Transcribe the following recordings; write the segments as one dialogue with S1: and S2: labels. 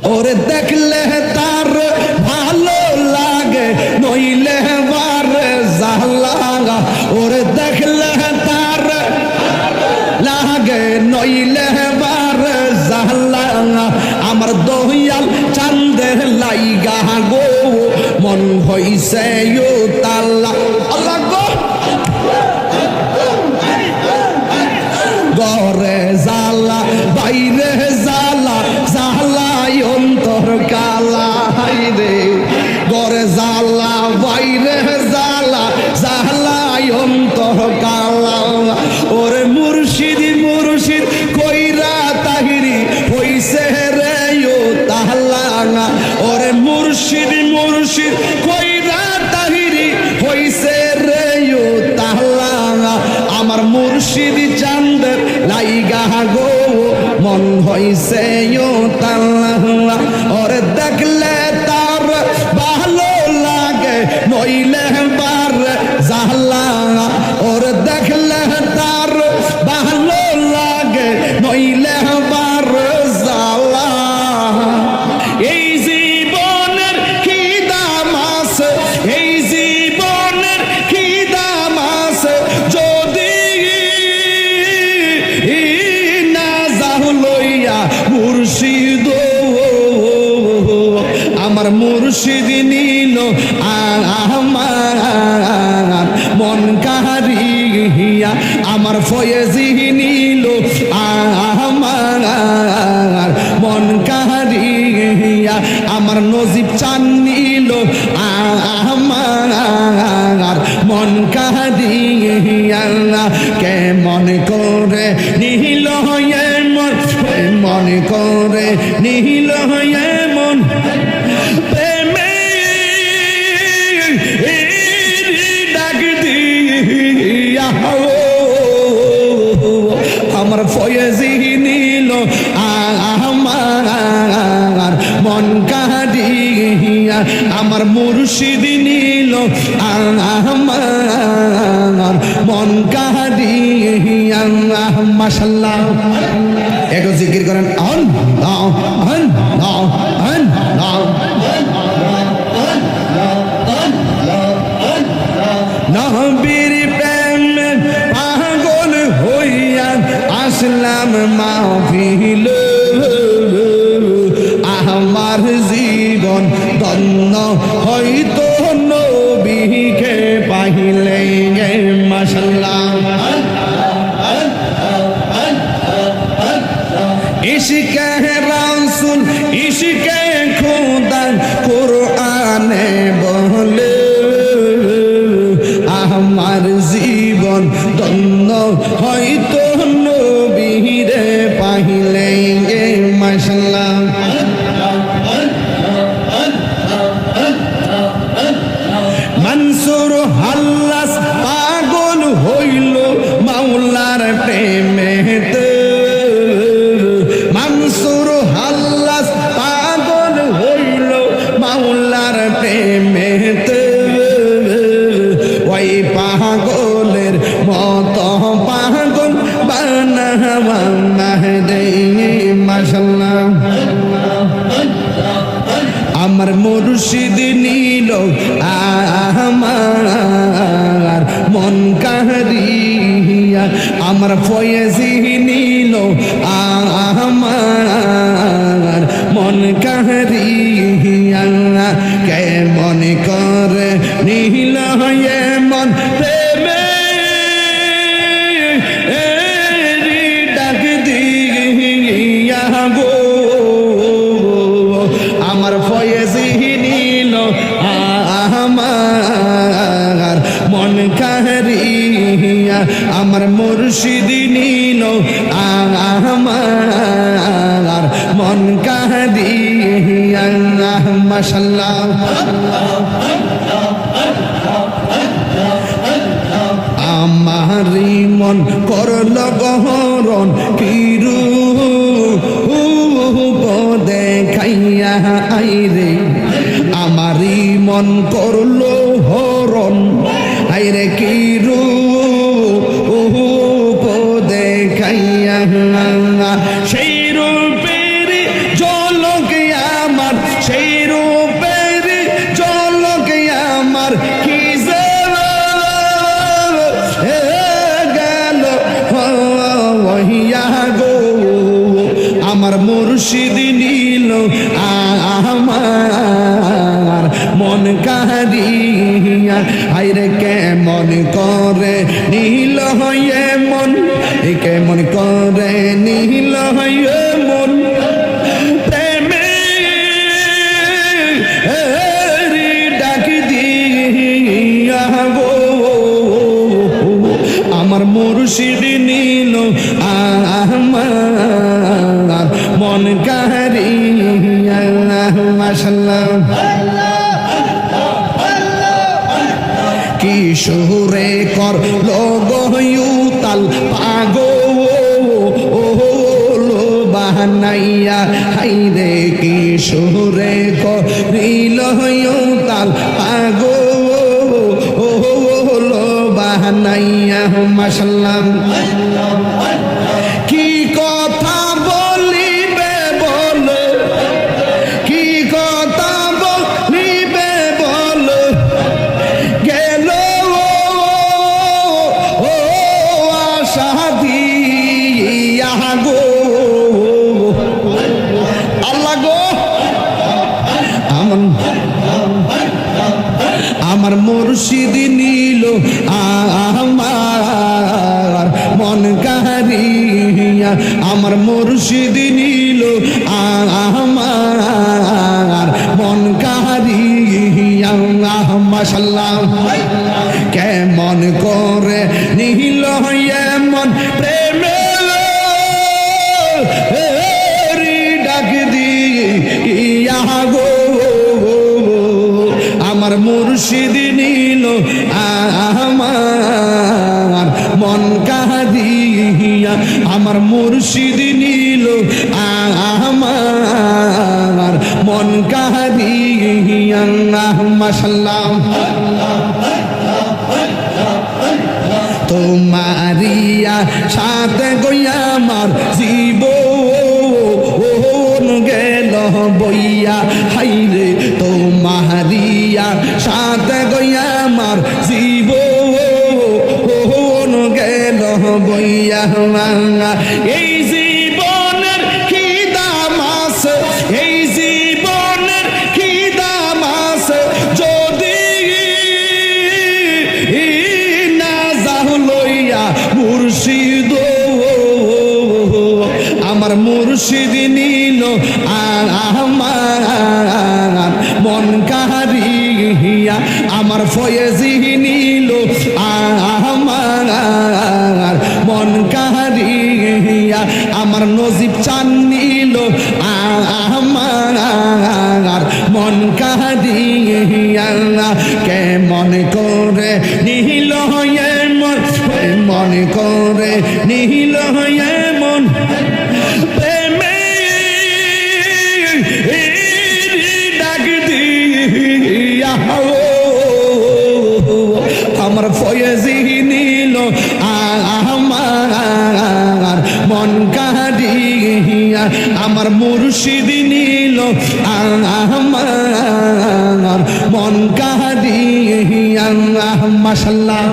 S1: ওরে দেখলে তার ভালো লাগে নইলে বার জালা ওরে দেখলে তার লাগে নইলে বার জালা আমার দয়াল চাঁদের লাইগা গো মন হইছে ও তাল্লা আল্লাহ গো গরে জালা বাইরে জালা জালাই অন্তর কালা রে গরে জালা বাইরে জালা জালাই অন্তর কালা ওরে মুর্শিদ মুর্শিদ কইরা তাহিরি হইছে রে ও তাহলা ওরে মুর্শিদ মুর্শিদ কইরা তাহিরি হইছে রে ও তাহলা আমার মুর্শিদ চাঁদের লাইগা গো মন হইছে ও তাল্লা ওরে দেখলে তার ভালো লাগে নইলে বার জালা ওরে দেখলে তার ভালো লাগে নইলে বার জালা এই জীবনের কি দাম আছে এই জীবনের কি দাম আছে যদি না যাও লইয়া মুর্শিদ আমার মুর্শিদ নিল আমার মন কাহারিয়া আমার ফয়েজি নিল আমার মন কাহারিয়া আমার নজিব চান নিল আমার মন কাহারিয়া কে মন করে নিল মন মন করে নিল মন প্রেমে ডাক দিয়া আমার ফয়েজি নিল আমার মন কাহারিয়া আমার মুর্শিদ নিল আমার মন কাহারিয়া মাশাআল্লাহ একটু জিকির করেন নবীর প্রেমে পাগল হইয়া আসলাম মাহফিল আমার জীবন ধন্য হইতো নবীকে পাইলে মাশাআল্লাহ ইশকে রাসূল ইশকে খোদা কুরআনে বলে আমার জীবন ধন্য হয়তো নবীরে পাইলে মাশাআল্লাহ মনসুর হাল্লাস পাগল হইল মাওলার প্রেমেতে মনসুর হাল্লাস পাগল হইল মাওলার প্রেমেতে ওই পাগলের মত পাগল বানাওয়া দে মাশাআল্লাহ আমার মুর্শিদ নিল আমার মন কাহারিয়া আমার ফয়েজি নিল আমার মন কাহারিয়া কে মন করে নিল মন প্রেমে ডাক দিয়া গো আমার ফয়েজি নিল আমার মন কাহারিয়া আমার মুর্শিদ নিল আমার মন কাহারিয়া মাশাআল্লাহ আমারি মন করল গহরণ কিরু দেখাইয়া আইরে আমারি মন করল হরণ আইরে কিরু দেখাইয়া সেই রূপের ঝলক নিল আমার মন কাহারিয়া আইরে কেমন করে নিল হয়ে মন কেমন করে নিল হয়ে মন প্রেমে ডাক দিয়া গো আমার মুর্শিদ নিল আমার মন কাহারিয়া মাশাআল্লাহ কি সুরে কর লগয়ুতাল পাগল বানাইয়া হাইরে কি সুরে করিল হয়ুতাল পাগল বানাইয়া মাশাআল্লাহ কি কথা বলিবে বলে কি কথা বলিবে বলে গেল ও আশা দিয়া গো আল্লাহ গো আমার মুর্শিদ নিল আমার মন কাহারিয়া আমার মুর্শিদ নিল আমার মন কাহারিয়া মাশাআল্লাহ কেমন করে নিল এমন প্রেমে ডাক দিয়া গো আমার মুর্শিদ নিল আমার মন কাহারিয়া আমার মুর্শিদ নিল আমার মন কাহারিয়া মাশাআল্লাহ তোমারিয়া সাথে গইয়া আমার জীবন গেল বইয়া হাইরে তোমারিয়া সাথে গইয়া আমার জীবন গেল বইয়া এই জীবনের কি দাম আছে এই জীবনের কি দাম আছে যদি না যাও লইয়া মুর্শিদ আমার মুর্শিদ নিল আমার মন কাহারিয়া আমার ফয়েজি নিল আমার মন কাহারিয়া আমার নজিব চান নিল আমার মন কাহারিয়া কেমন করে নিল এমন মন করে নিল এমন প্রেমে ডাক দিয়া আমার ফয়েজি নিল আমার মন কাহারিয়া আমার মুর্শিদ নিল আমার মন কাহারিয়া মাশাআল্লাহ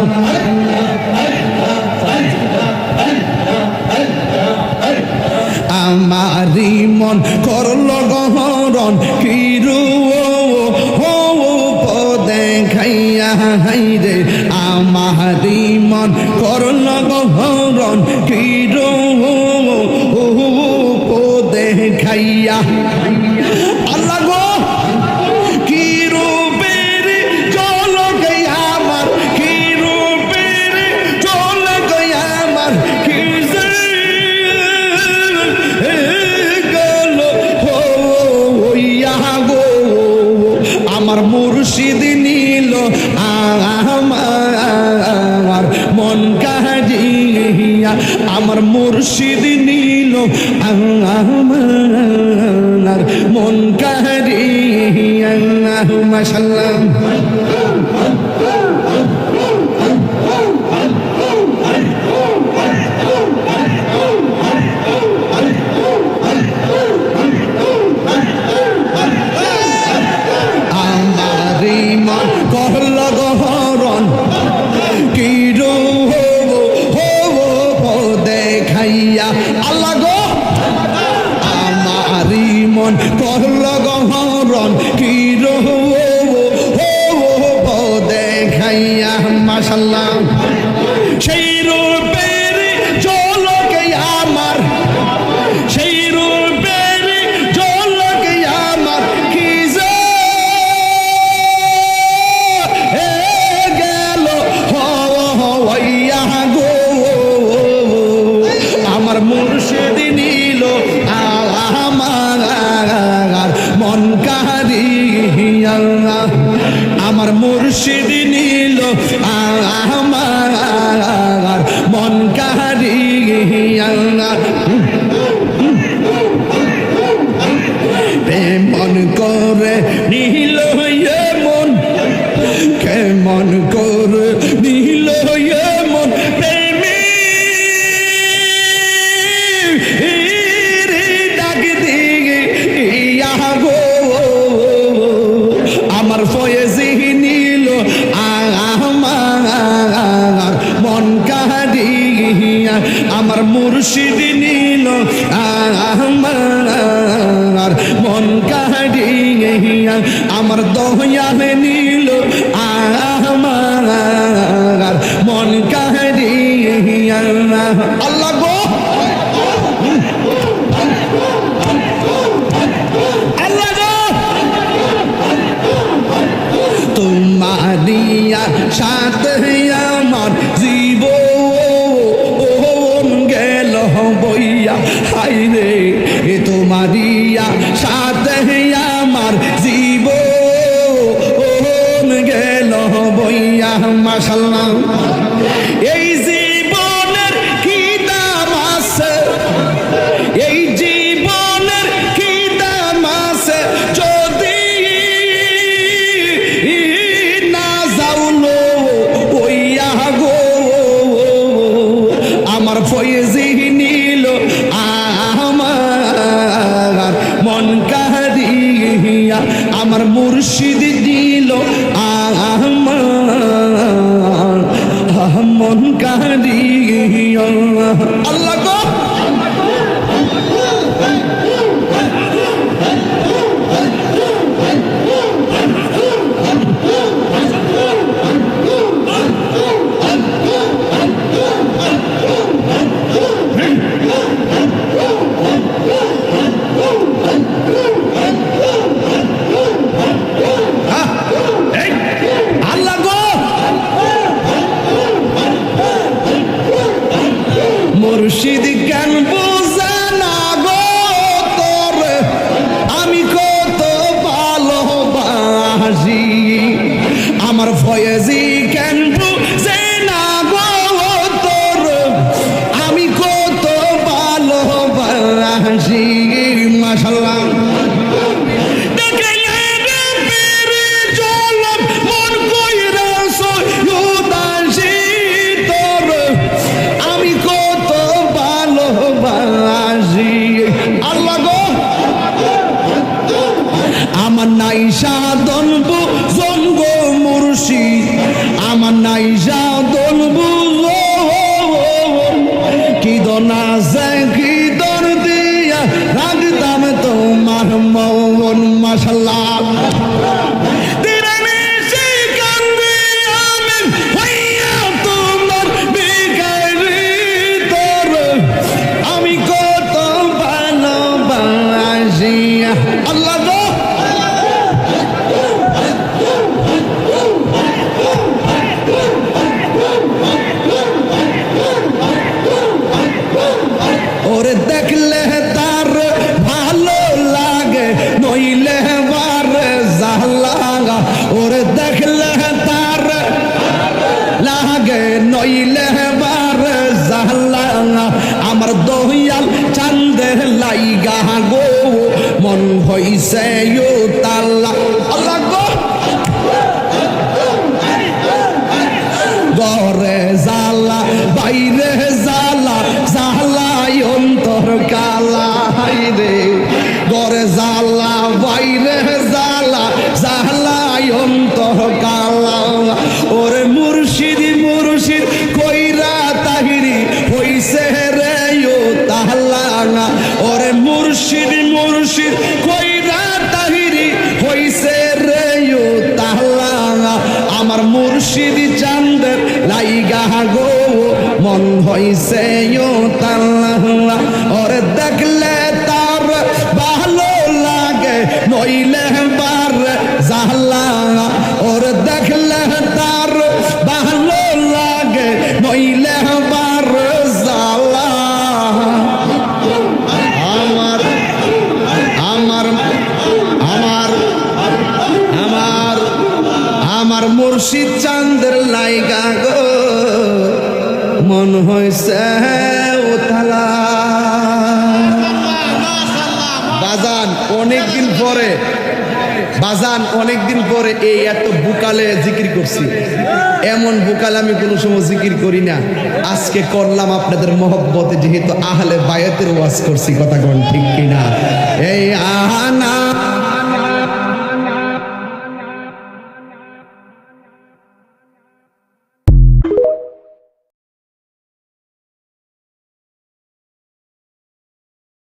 S1: আমারি মন করল গহরণ কিরু দেখাইয়া হাইরে আমারি মন করল গহরণ কিরু দেখাইয়া আল্লাহ গো কি রূপের ঝলক আমার কি রূপের ঝলক আমার কি আমার মুর্শিদ নিল আমার মন কাহারিয়া আমার মুর্শিদ নিল আমার মন কাহারিয়া মাশাআল্লাহ করল গহরণ কি দেখাইয়া আল্লাহ গো আমারি মন করল গহরণ কি দেখাইয়া মাশাল্লাহ সেই রূপের ঝলকে আমার সেই রূপের ঝলকে আমার কি যে গেল হইয়া গো আমার মুর্শিদ নিল আমার মন কারিয়া আমার মুর্শিদ নিল আমার মন কারিয়া মন করে নিল মন কেমন করে নিল মন প্রেমী ডাক দিয়ে ইয়া গো আমার ফয়েজি নিল আমার মন কারিয়া আমার মুর্শিদ নিল আমার মন কারিয়া আমার দয়াল নিল আমার মন কারিয়া আল্লাহ গো আল্লাহ গো তোমারিয়া সাথে আমার জীবন গেল বইয়া হাইরে তোমারিয়া সাথে আমার জীবন গেল বইয়া মাশাল্লাহ এই জীবনের কি দাম আছে এই জীবনের কি দাম আছে যদি না যাওলো ওইয়া গো আমার ফয়েজি নিল আমার মন কারিয়া আমার মুর্শিদ দিল আমার মন কারিয়া আল্লাহ গো আল্লাহ গো মুর্শিদ কেন বোঝে না গো তোর আমি কত ভালোবাসি আমার ফয়েজি কেন বোঝে না গো তোর আমি কত ভালোবাসি মাশাল্লাহ আমার নাই সাধন বুঝন গো মুর্শিদ আমার নাই সাধন বুঝন কি দনা সে কি দর দিয়া রাখতাম তোমার মন মাশাল্লাহ আমি কত ভালোবাসি আল্লাহ গো ওরে দেখলে তার ভালো লাগে নইলে বার জালা ওরে দেখলে তার লাগে নইলে বার জালা আমার দয়াল চান্দে লাইগা গো মন হইছে ও তাল্লা আল্লাহ গো ঘরে জালা বাইরে জালা জালাই অন্তর কালা হাইরে ঘরে জালা বাইরে জালা জালাই অন্তর কালা ওরে মুর্শিদ মুর্শিদ কইরা তাহিরি হইছে রে ও তাহলা ওরে মুর্শিদ মুর্শিদ কইরা গো মন হইছে তালা ওরে দেখলে তার ভালো লাগে নইলে বার জালা ওরে দেখলে তার ভালো লাগে নইলে বার জালা আমার আমার আমার আমার আমার মুর্শিদ চাঁদের লাইগা গো মন হইছে উতালা বাজান অনেকদিন পরে এই এত বুকালে জিকির করছি। এমন বুকালে আমি কোনো সময় জিকির করি না, আজকে করলাম আপনাদের মহব্বতে, যেহেতু আহলে বায়াতের ওয়াজ করছি। কথা কোন ঠিক কিনা?